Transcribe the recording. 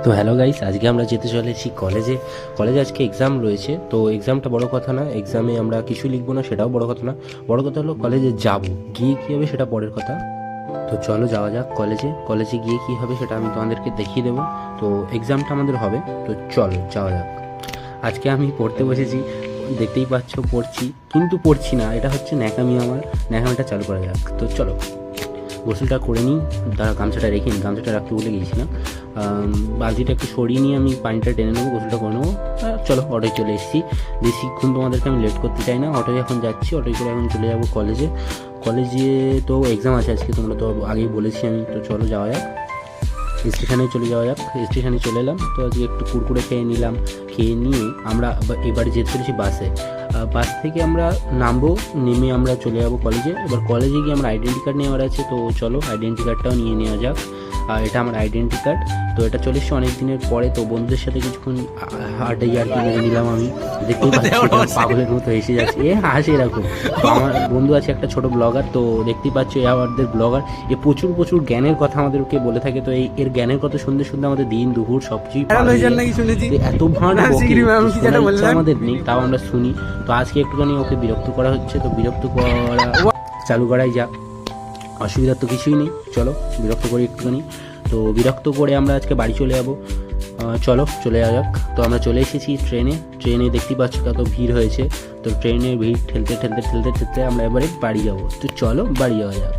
তো hello guys, আজকে আমরা যেতে চলেছি কলেজে। আজকে এক্সাম রয়েছে। তো এক্সামটা বড় কথা না, এক্সামে আমরা কিছু লিখবো না সেটাও বড় কথা না। বড় কথা হলো কলেজে যাব, গিয়ে কী হবে সেটা পরের কথা। তো চলো যাওয়া যাক কলেজে গিয়ে কী হবে সেটা আমি তোমাদেরকে দেখিয়ে দেবো। তো এক্সামটা আমাদের হবে, তো চলো যাওয়া যাক। আজকে আমি পড়তে বসেছি, দেখতেই পাচ্ছ পড়ছি, কিন্তু পড়ছি না, এটা হচ্ছে ন্যাকামি। আমার ন্যাকামিটা চালু করা যাক। তো চলো গোসলটা করে নিই। তারা গামছাটা রেখে নিই, গামছাটা রাখতে ভুলে গিয়েছিলাম। বালতিটা একটু সরিয়ে নিয়ে আমি পানিটা টেনে নেবো, গোসলটা করে নেবো। চলো অটোয় চলে এসেছি। বেশিক্ষণ তোমাদেরকে আমি লেট করতে চাই না, অটোয় এখন যাচ্ছি, অটোয় করে এখন চলে যাবো কলেজে। তো এক্সাম আছে আজকে, তোমরা তো আগেই বলেছি আমি। তো চলো যাওয়া যাক, স্টেশনে চলে যাওয়া যাক। স্টেশনে চলে এলাম, তো আজকে একটু কুরকুরে খেয়ে নিলাম। খেয়ে নিয়ে আমরা এবারে যেতে চলেছি বাসে। বাস থেকে আমরা নামবো, নেমে আমরা চলে যাবো কলেজে। এবার কলেজে গিয়ে আমার আইডেন্টি কার্ড নেওয়ার আছে, তো চলো আইডেন্টি কার্ডটাও নিয়ে নেওয়া যাক। এটা আমার আইডেন্টি কার্ড। তো এটা চলে এসছে অনেক দিনের পরে, তো বন্ধুদের সাথে কিছুক্ষণ আড্ডা ইয়ার্কি মেরে নিলাম। আমি দেখতেই পাচ্ছি পাগলের মতো এসে যাচ্ছে, হাসে এরকম। তো আমার বন্ধু আছে একটা ছোট ব্লগার, তো দেখতেই পাচ্ছ আমাদের ব্লগার। প্রচুর জ্ঞানের কথা আমাদেরকে বলে থাকে। তো এর জ্ঞানের কথা শুনতে শুনতে আমাদের দিন দুপুর সবচেয়ে এত ভালো আমাদের নেই, তাও আমরা শুনি। তো আজকে একটুখানি ওকে বিরক্ত করা হচ্ছে, তো বিরক্ত করা চালু করাই যাক, অসুবিধার তো কিছুই নেই। চলো বিরক্ত করি একটুখানি। তো বিরক্ত করে আমরা আজকে বাড়ি চলে যাবো। চলো চলে যাওয়া যাক। তো আমরা চলে এসেছি ট্রেনে দেখতেই পাচ্ছ কত ভিড় হয়েছে। তো ট্রেনের ভিড় ঠেলতে আমরা এবারে বাড়ি যাবো। তো চলো বাড়ি যাওয়া যাক।